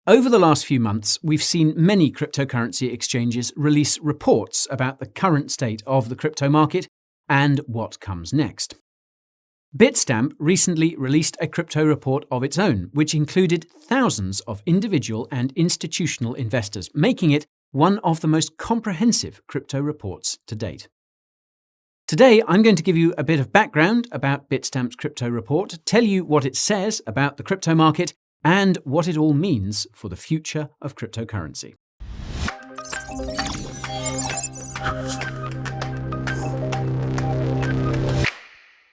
Over the last few months, we've seen many cryptocurrency exchanges release reports about the current state of the crypto market and what comes next. Bitstamp recently released a crypto report of its own, which included thousands of individual and institutional investors, making it one of the most comprehensive crypto reports to date. Today, I'm going to give you a bit of background about Bitstamp's crypto report, tell you what it says about the crypto market, and what it all means for the future of cryptocurrency.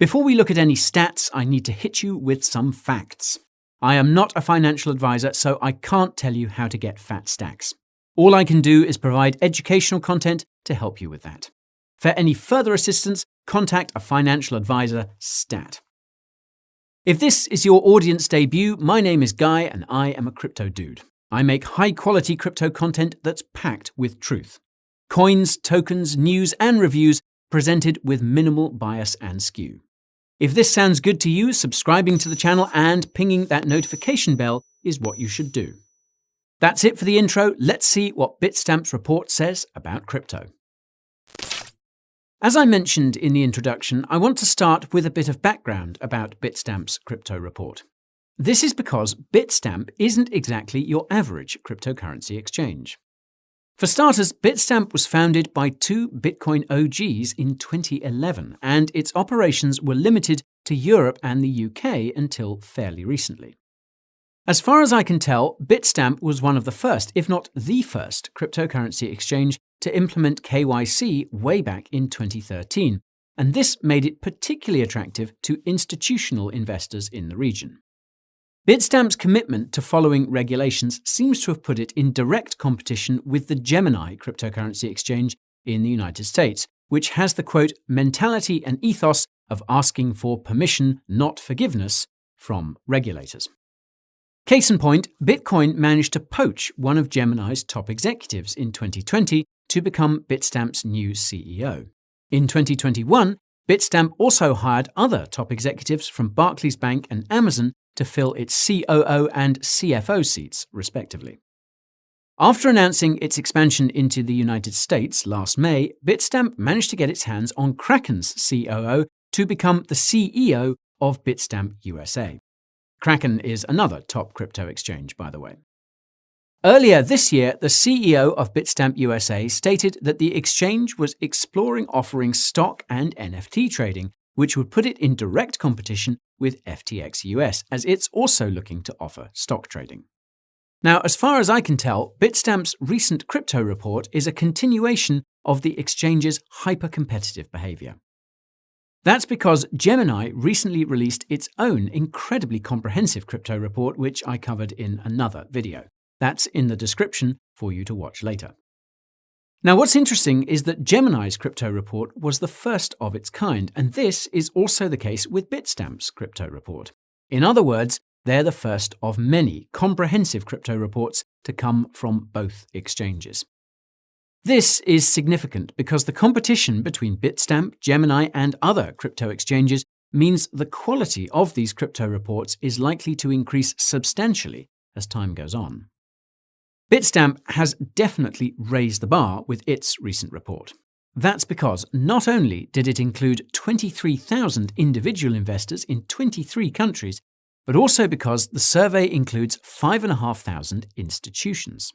Before we look at any stats, I need to hit you with some facts. I am not a financial advisor, so I can't tell you how to get fat stacks. All I can do is provide educational content to help you with that. For any further assistance, contact a financial advisor stat. If this is your audience debut, my name is Guy and I am a crypto dude. I make high-quality crypto content that's packed with truth. Coins, tokens, news and reviews presented with minimal bias and skew. If this sounds good to you, subscribing to the channel and pinging that notification bell is what you should do. That's it for the intro. Let's see what Bitstamp's report says about crypto. As I mentioned in the introduction, I want to start with a bit of background about Bitstamp's crypto report. This is because Bitstamp isn't exactly your average cryptocurrency exchange. For starters, Bitstamp was founded by two Bitcoin OGs in 2011, and its operations were limited to Europe and the UK until fairly recently. As far as I can tell, Bitstamp was one of the first, if not the first, cryptocurrency exchange to implement KYC way back in 2013, and this made it particularly attractive to institutional investors in the region. Bitstamp's commitment to following regulations seems to have put it in direct competition with the Gemini cryptocurrency exchange in the United States, which has the quote, mentality and ethos of asking for permission, not forgiveness, from regulators. Case in point, Bitcoin managed to poach one of Gemini's top executives in 2020 to become Bitstamp's new CEO. In 2021, Bitstamp also hired other top executives from Barclays Bank and Amazon to fill its COO and CFO seats, respectively. After announcing its expansion into the United States last May, Bitstamp managed to get its hands on Kraken's COO to become the CEO of Bitstamp USA. Kraken is another top crypto exchange, by the way. Earlier this year, the CEO of Bitstamp USA stated that the exchange was exploring offering stock and NFT trading, which would put it in direct competition with FTX US, as it's also looking to offer stock trading. Now, as far as I can tell, Bitstamp's recent crypto report is a continuation of the exchange's hyper-competitive behavior. That's because Gemini recently released its own incredibly comprehensive crypto report, which I covered in another video. That's in the description for you to watch later. Now, what's interesting is that Gemini's crypto report was the first of its kind, and this is also the case with Bitstamp's crypto report. In other words, they're the first of many comprehensive crypto reports to come from both exchanges. This is significant because the competition between Bitstamp, Gemini, and other crypto exchanges means the quality of these crypto reports is likely to increase substantially as time goes on. Bitstamp has definitely raised the bar with its recent report. That's because not only did it include 23,000 individual investors in 23 countries, but also because the survey includes 5,500 institutions.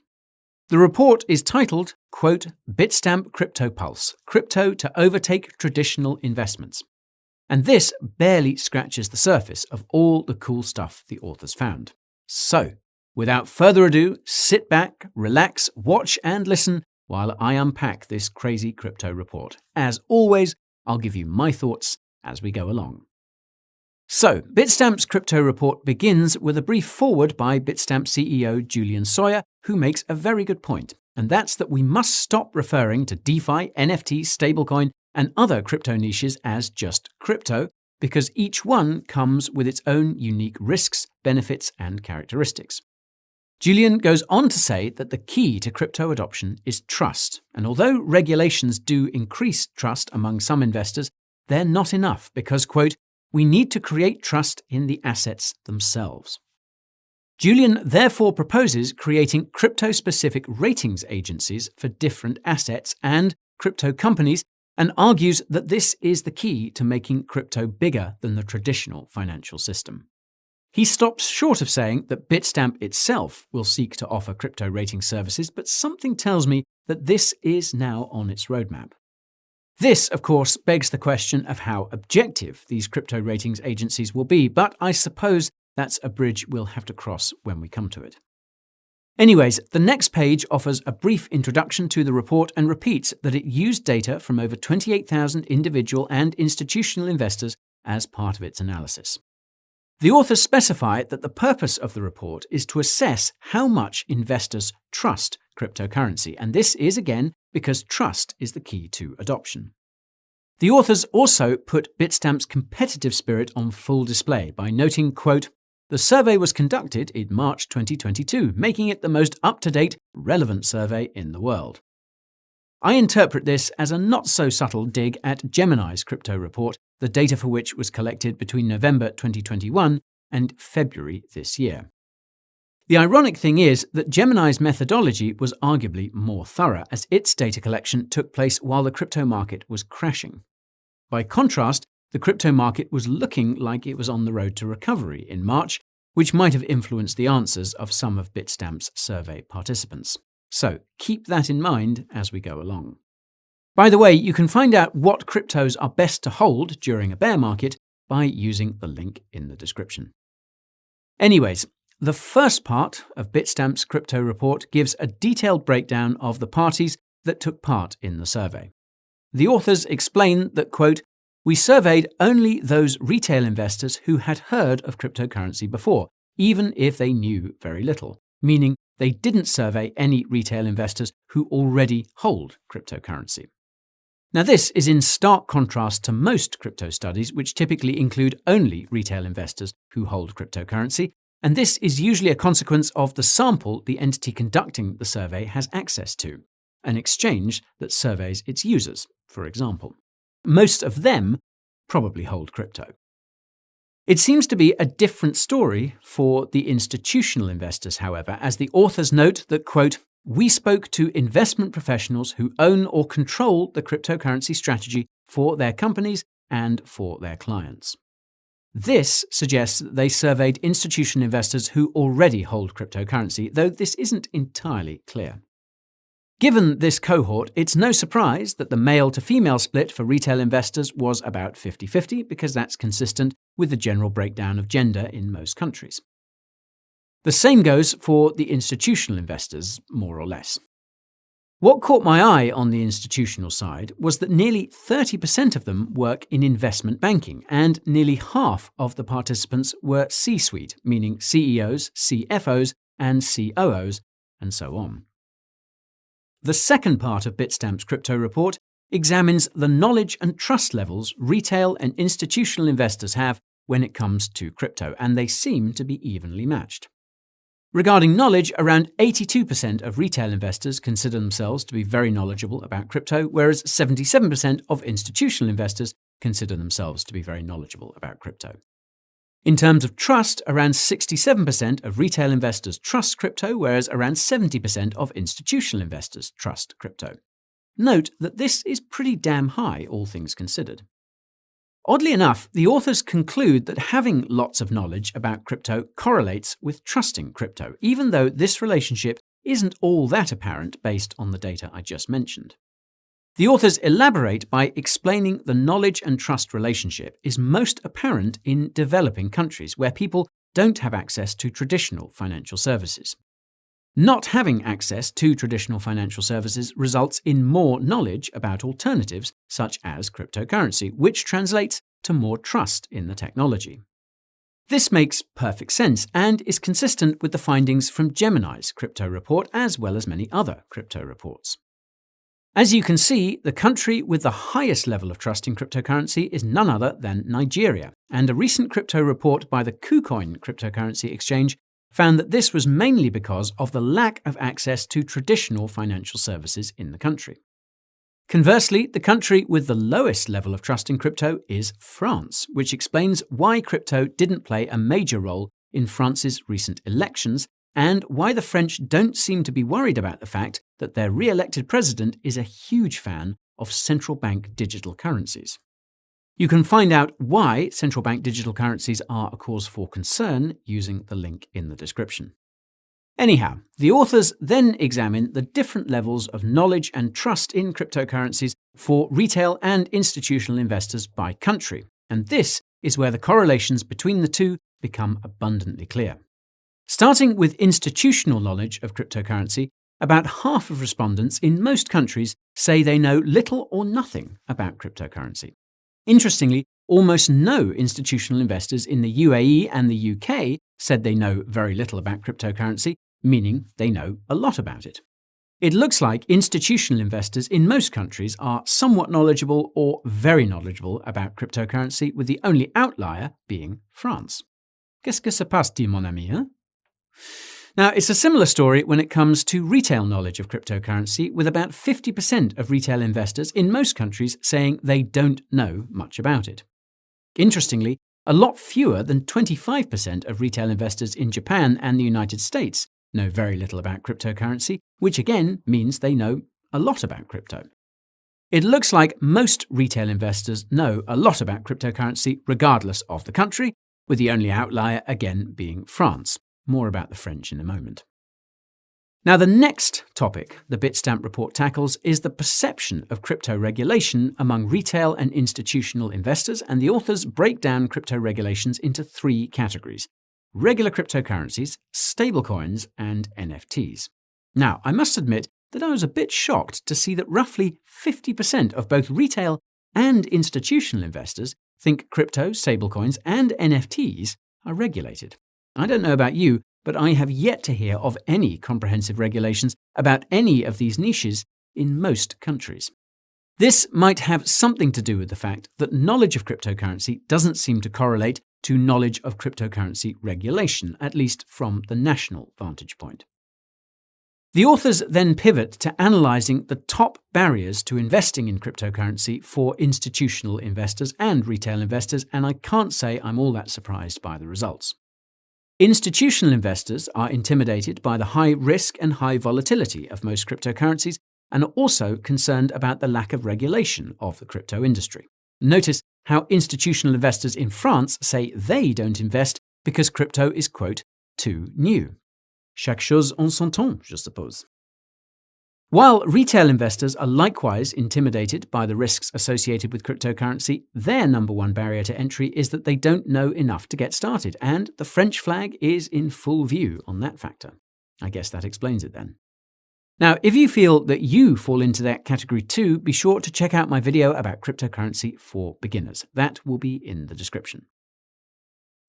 The report is titled, quote, Bitstamp Crypto Pulse, Crypto to Overtake Traditional Investments. And this barely scratches the surface of all the cool stuff the authors found. So, without further ado, sit back, relax, watch and listen while I unpack this crazy crypto report. As always, I'll give you my thoughts as we go along. So, Bitstamp's crypto report begins with a brief foreword by Bitstamp CEO Julian Sawyer, who makes a very good point, and that's that we must stop referring to DeFi, NFT, stablecoin, and other crypto niches as just crypto, because each one comes with its own unique risks, benefits, and characteristics. Julian goes on to say that the key to crypto adoption is trust, and although regulations do increase trust among some investors, they're not enough because, quote, we need to create trust in the assets themselves. Julian therefore proposes creating crypto-specific ratings agencies for different assets and crypto companies, and argues that this is the key to making crypto bigger than the traditional financial system. He stops short of saying that Bitstamp itself will seek to offer crypto rating services, but something tells me that this is now on its roadmap. This, of course, begs the question of how objective these crypto ratings agencies will be, but I suppose that's a bridge we'll have to cross when we come to it. Anyways, the next page offers a brief introduction to the report and repeats that it used data from over 28,000 individual and institutional investors as part of its analysis. The authors specify that the purpose of the report is to assess how much investors trust cryptocurrency, and this is again because trust is the key to adoption. The authors also put Bitstamp's competitive spirit on full display by noting, quote, "The survey was conducted in March 2022, making it the most up-to-date, relevant survey in the world." I interpret this as a not-so-subtle dig at Gemini's crypto report, the data for which was collected between November 2021 and February this year. The ironic thing is that Gemini's methodology was arguably more thorough, as its data collection took place while the crypto market was crashing. By contrast, the crypto market was looking like it was on the road to recovery in March, which might have influenced the answers of some of Bitstamp's survey participants. So keep that in mind as we go along. By the way, you can find out what cryptos are best to hold during a bear market by using the link in the description. Anyways, the first part of Bitstamp's crypto report gives a detailed breakdown of the parties that took part in the survey. The authors explain that, quote, "We surveyed only those retail investors who had heard of cryptocurrency before, even if they knew very little, meaning they didn't survey any retail investors who already hold cryptocurrency." Now, this is in stark contrast to most crypto studies, which typically include only retail investors who hold cryptocurrency, and this is usually a consequence of the sample the entity conducting the survey has access to, an exchange that surveys its users, for example. Most of them probably hold crypto. It seems to be a different story for the institutional investors, however, as the authors note that, quote, "We spoke to investment professionals who own or control the cryptocurrency strategy for their companies and for their clients." This suggests that they surveyed institutional investors who already hold cryptocurrency, though this isn't entirely clear. Given this cohort, it's no surprise that the male-to-female split for retail investors was about 50-50, because that's consistent with the general breakdown of gender in most countries. The same goes for the institutional investors, more or less. What caught my eye on the institutional side was that nearly 30% of them work in investment banking, and nearly half of the participants were C-suite, meaning CEOs, CFOs, and COOs, and so on. The second part of Bitstamp's crypto report examines the knowledge and trust levels retail and institutional investors have when it comes to crypto, and they seem to be evenly matched. Regarding knowledge, around 82% of retail investors consider themselves to be very knowledgeable about crypto, whereas 77% of institutional investors consider themselves to be very knowledgeable about crypto. In terms of trust, around 67% of retail investors trust crypto, whereas around 70% of institutional investors trust crypto. Note that this is pretty damn high, all things considered. Oddly enough, the authors conclude that having lots of knowledge about crypto correlates with trusting crypto, even though this relationship isn't all that apparent based on the data I just mentioned. The authors elaborate by explaining the knowledge and trust relationship is most apparent in developing countries where people don't have access to traditional financial services. Not having access to traditional financial services results in more knowledge about alternatives such as cryptocurrency, which translates to more trust in the technology. This makes perfect sense and is consistent with the findings from Gemini's crypto report as well as many other crypto reports. As you can see, the country with the highest level of trust in cryptocurrency is none other than Nigeria, and a recent crypto report by the KuCoin cryptocurrency exchange found that this was mainly because of the lack of access to traditional financial services in the country. Conversely, the country with the lowest level of trust in crypto is France, which explains why crypto didn't play a major role in France's recent elections, and why the French don't seem to be worried about the fact that their re-elected president is a huge fan of central bank digital currencies. You can find out why central bank digital currencies are a cause for concern using the link in the description. Anyhow, the authors then examine the different levels of knowledge and trust in cryptocurrencies for retail and institutional investors by country, and this is where the correlations between the two become abundantly clear. Starting with institutional knowledge of cryptocurrency, about half of respondents in most countries say they know little or nothing about cryptocurrency. Interestingly, almost no institutional investors in the UAE and the UK said they know very little about cryptocurrency, meaning they know a lot about it. It looks like institutional investors in most countries are somewhat knowledgeable or very knowledgeable about cryptocurrency, with the only outlier being France. Qu'est-ce que se passe-t-il, mon ami, hein? Now, it's a similar story when it comes to retail knowledge of cryptocurrency, with about 50% of retail investors in most countries saying they don't know much about it. Interestingly, a lot fewer than 25% of retail investors in Japan and the United States know very little about cryptocurrency, which again means they know a lot about crypto. It looks like most retail investors know a lot about cryptocurrency regardless of the country, with the only outlier again being France. More about the French in a moment. Now, the next topic the Bitstamp report tackles is the perception of crypto regulation among retail and institutional investors, and the authors break down crypto regulations into three categories: regular cryptocurrencies, stablecoins, and NFTs. Now, I must admit that I was a bit shocked to see that roughly 50% of both retail and institutional investors think crypto, stablecoins, and NFTs are regulated. I don't know about you, but I have yet to hear of any comprehensive regulations about any of these niches in most countries. This might have something to do with the fact that knowledge of cryptocurrency doesn't seem to correlate to knowledge of cryptocurrency regulation, at least from the national vantage point. The authors then pivot to analysing the top barriers to investing in cryptocurrency for institutional investors and retail investors, and I can't say I'm all that surprised by the results. Institutional investors are intimidated by the high risk and high volatility of most cryptocurrencies and are also concerned about the lack of regulation of the crypto industry. Notice how institutional investors in France say they don't invest because crypto is, quote, too new. Chaque chose en son temps, je suppose. While retail investors are likewise intimidated by the risks associated with cryptocurrency, their number one barrier to entry is that they don't know enough to get started, and the French flag is in full view on that factor. I guess that explains it then. Now, if you feel that you fall into that category too, be sure to check out my video about cryptocurrency for beginners. That will be in the description.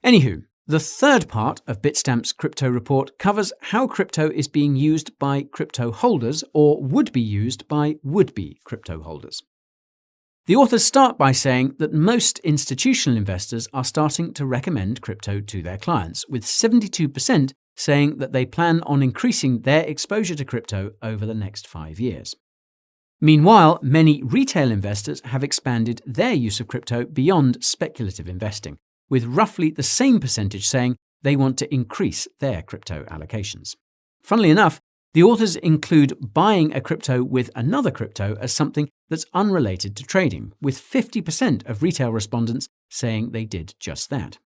Anywho, the third part of Bitstamp's crypto report covers how crypto is being used by crypto holders or would be used by would-be crypto holders. The authors start by saying that most institutional investors are starting to recommend crypto to their clients, with 72% saying that they plan on increasing their exposure to crypto over the next 5 years. Meanwhile, many retail investors have expanded their use of crypto beyond speculative investing, with roughly the same percentage saying they want to increase their crypto allocations. Funnily enough, the authors include buying a crypto with another crypto as something that's unrelated to trading, with 50% of retail respondents saying they did just that.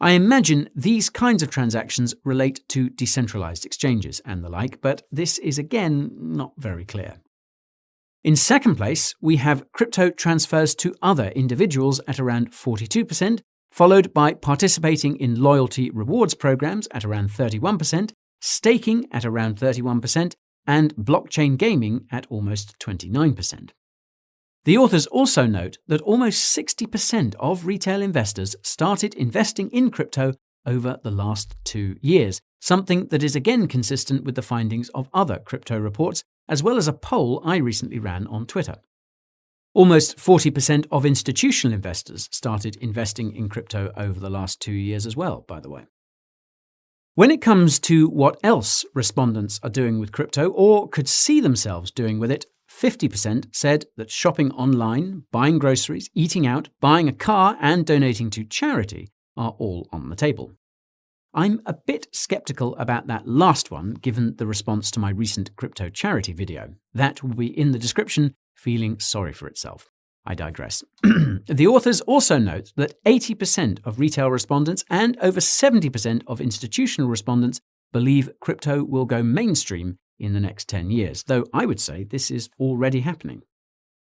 I imagine these kinds of transactions relate to decentralized exchanges and the like, but this is again not very clear. In second place, we have crypto transfers to other individuals at around 42%, followed by participating in loyalty rewards programs at around 31%, staking at around 31%, and blockchain gaming at almost 29%. The authors also note that almost 60% of retail investors started investing in crypto over the last 2 years, something that is again consistent with the findings of other crypto reports, as well as a poll I recently ran on Twitter. Almost 40% of institutional investors started investing in crypto over the last 2 years as well, by the way. When it comes to what else respondents are doing with crypto or could see themselves doing with it, 50% said that shopping online, buying groceries, eating out, buying a car, and donating to charity are all on the table. I'm a bit skeptical about that last one, given the response to my recent crypto charity video. That will be in the description, feeling sorry for itself. I digress. The authors also note that 80% of retail respondents and over 70% of institutional respondents believe crypto will go mainstream in the next 10 years, though I would say this is already happening.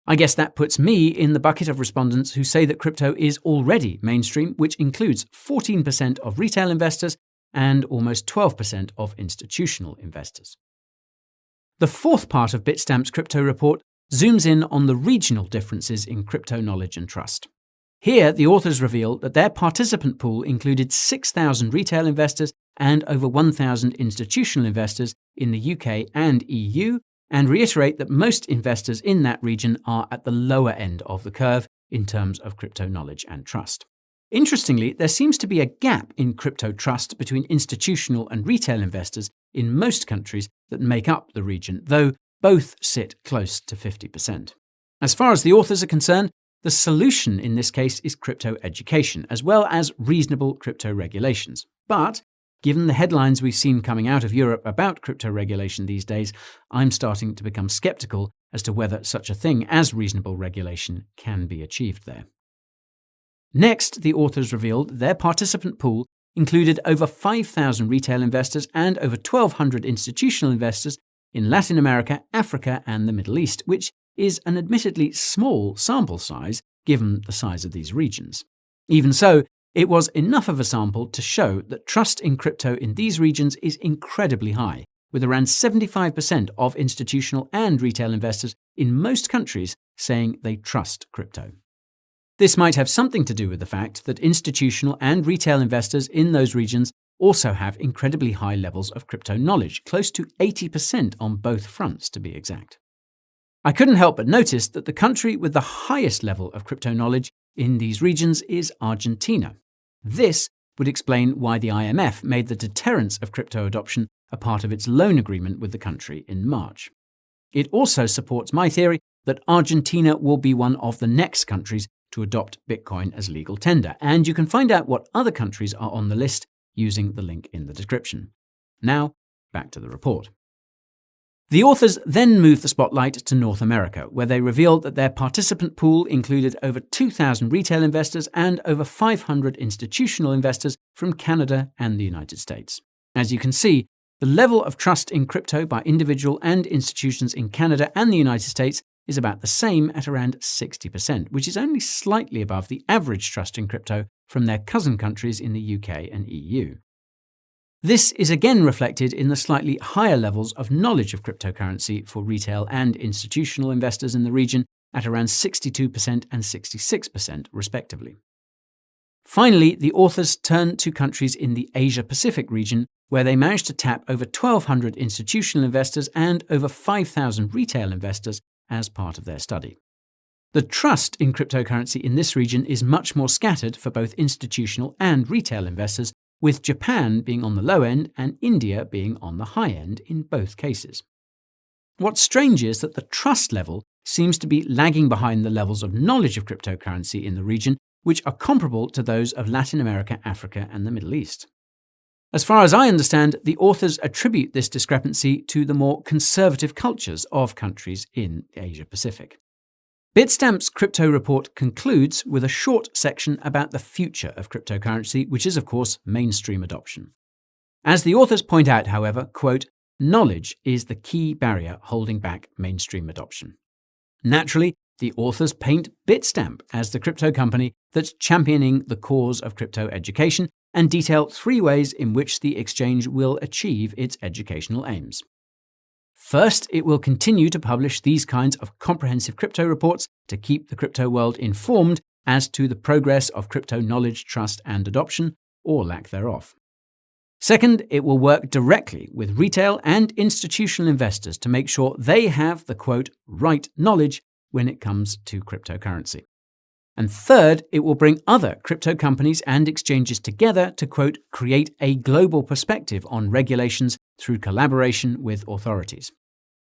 I guess that puts me in the bucket of respondents who say that crypto is already mainstream, which includes 14% of retail investors and almost 12% of institutional investors. The fourth part of Bitstamp's crypto report zooms in on the regional differences in crypto knowledge and trust. Here, the authors reveal that their participant pool included 6,000 retail investors and over 1,000 institutional investors in the UK and EU, and reiterate that most investors in that region are at the lower end of the curve in terms of crypto knowledge and trust. Interestingly, there seems to be a gap in crypto trust between institutional and retail investors in most countries that make up the region, though both sit close to 50%. As far as the authors are concerned, the solution in this case is crypto education, as well as reasonable crypto regulations. But given the headlines we've seen coming out of Europe about crypto regulation these days, I'm starting to become skeptical as to whether such a thing as reasonable regulation can be achieved there. Next, the authors revealed their participant pool included over 5,000 retail investors and over 1,200 institutional investors in Latin America, Africa, and the Middle East, which is an admittedly small sample size given the size of these regions. Even so, it was enough of a sample to show that trust in crypto in these regions is incredibly high, with around 75% of institutional and retail investors in most countries saying they trust crypto. This might have something to do with the fact that institutional and retail investors in those regions also have incredibly high levels of crypto knowledge, close to 80% on both fronts to be exact. I couldn't help but notice that the country with the highest level of crypto knowledge in these regions is Argentina. This would explain why the IMF made the deterrence of crypto adoption a part of its loan agreement with the country in March. It also supports my theory that Argentina will be one of the next countries to adopt Bitcoin as legal tender, and you can find out what other countries are on the list using the link in the description. Now, back to the report. The authors then moved the spotlight to North America, where they revealed that their participant pool included over 2,000 retail investors and over 500 institutional investors from Canada and the United States. As you can see, the level of trust in crypto by individual and institutions in Canada and the United States is about the same at around 60%, which is only slightly above the average trust in crypto from their cousin countries in the UK and EU. This is again reflected in the slightly higher levels of knowledge of cryptocurrency for retail and institutional investors in the region at around 62% and 66% respectively. Finally, the authors turn to countries in the Asia-Pacific region, where they managed to tap over 1,200 institutional investors and over 5,000 retail investors as part of their study. The trust in cryptocurrency in this region is much more scattered for both institutional and retail investors, with Japan being on the low end and India being on the high end in both cases. What's strange is that the trust level seems to be lagging behind the levels of knowledge of cryptocurrency in the region, which are comparable to those of Latin America, Africa, and the Middle East. As far as I understand, the authors attribute this discrepancy to the more conservative cultures of countries in Asia-Pacific. Bitstamp's crypto report concludes with a short section about the future of cryptocurrency, which is, of course, mainstream adoption. As the authors point out, however, quote, knowledge is the key barrier holding back mainstream adoption. Naturally, the authors paint Bitstamp as the crypto company that's championing the cause of crypto education and detail 3 ways in which the exchange will achieve its educational aims. First, it will continue to publish these kinds of comprehensive crypto reports to keep the crypto world informed as to the progress of crypto knowledge, trust, and adoption, or lack thereof. Second, it will work directly with retail and institutional investors to make sure they have the, quote, right knowledge when it comes to cryptocurrency. And third, it will bring other crypto companies and exchanges together to, quote, create a global perspective on regulations through collaboration with authorities,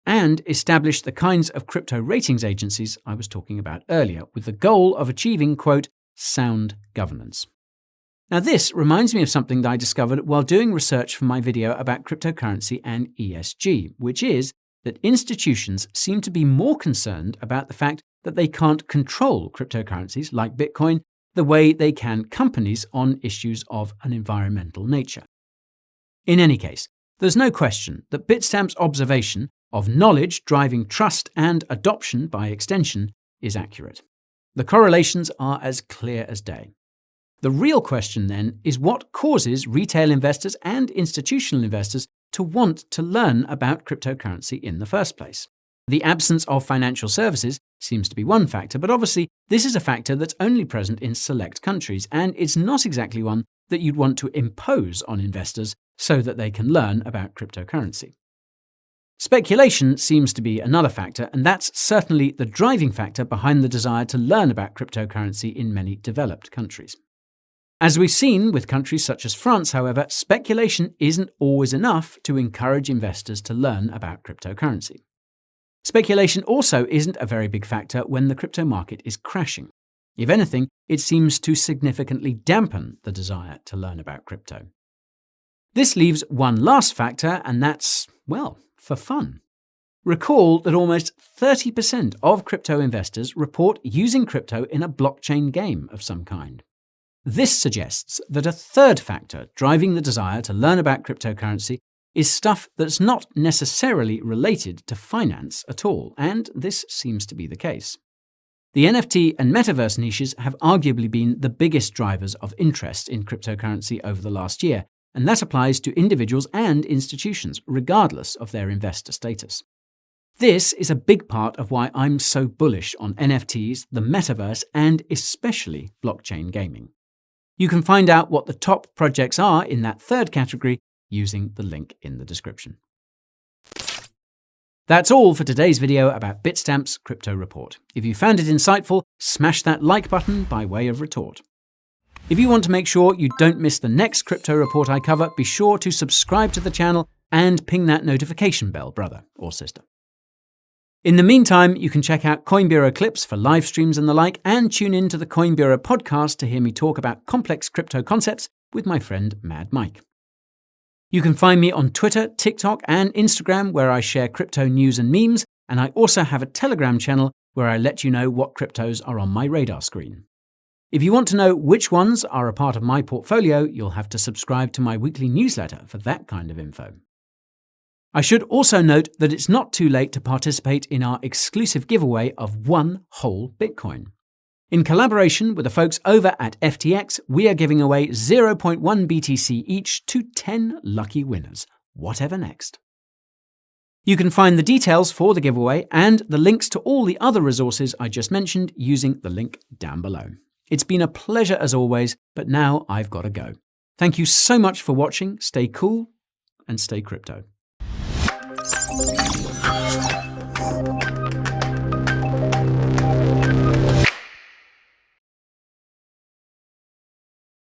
and establish the kinds of crypto ratings agencies I was talking about earlier, with the goal of achieving, quote, sound governance. Now this reminds me of something that I discovered while doing research for my video about cryptocurrency and ESG, which is that institutions seem to be more concerned about the fact that they can't control cryptocurrencies like Bitcoin the way they can companies on issues of an environmental nature. In any case, there's no question that Bitstamp's observation of knowledge driving trust and adoption by extension is accurate. The correlations are as clear as day. The real question then is what causes retail investors and institutional investors to want to learn about cryptocurrency in the first place. The absence of financial services seems to be one factor, but obviously this is a factor that's only present in select countries, and it's not exactly one that you'd want to impose on investors so that they can learn about cryptocurrency. Speculation seems to be another factor, and that's certainly the driving factor behind the desire to learn about cryptocurrency in many developed countries. As we've seen with countries such as France, however, speculation isn't always enough to encourage investors to learn about cryptocurrency. Speculation also isn't a very big factor when the crypto market is crashing. If anything, it seems to significantly dampen the desire to learn about crypto. This leaves one last factor, and that's, well, for fun. Recall that almost 30% of crypto investors report using crypto in a blockchain game of some kind. This suggests that a third factor driving the desire to learn about cryptocurrency is stuff that's not necessarily related to finance at all, and this seems to be the case. The NFT and metaverse niches have arguably been the biggest drivers of interest in cryptocurrency over the last year, and that applies to individuals and institutions, regardless of their investor status. This is a big part of why I'm so bullish on NFTs, the metaverse, and especially blockchain gaming. You can find out what the top projects are in that third category using the link in the description. That's all for today's video about Bitstamp's crypto report. If you found it insightful, smash that like button by way of retort. If you want to make sure you don't miss the next crypto report I cover, be sure to subscribe to the channel and ping that notification bell, brother or sister. In the meantime, you can check out Coin Bureau clips for live streams and the like, and tune in to the Coin Bureau podcast to hear me talk about complex crypto concepts with my friend Mad Mike. You can find me on Twitter, TikTok, and Instagram, where I share crypto news and memes, and I also have a Telegram channel where I let you know what cryptos are on my radar screen. If you want to know which ones are a part of my portfolio, you'll have to subscribe to my weekly newsletter for that kind of info. I should also note that it's not too late to participate in our exclusive giveaway of one whole Bitcoin. In collaboration with the folks over at FTX, we are giving away 0.1 BTC each to 10 lucky winners. Whatever next. You can find the details for the giveaway and the links to all the other resources I just mentioned using the link down below. It's been a pleasure as always, but now I've got to go. Thank you so much for watching. Stay cool and stay crypto.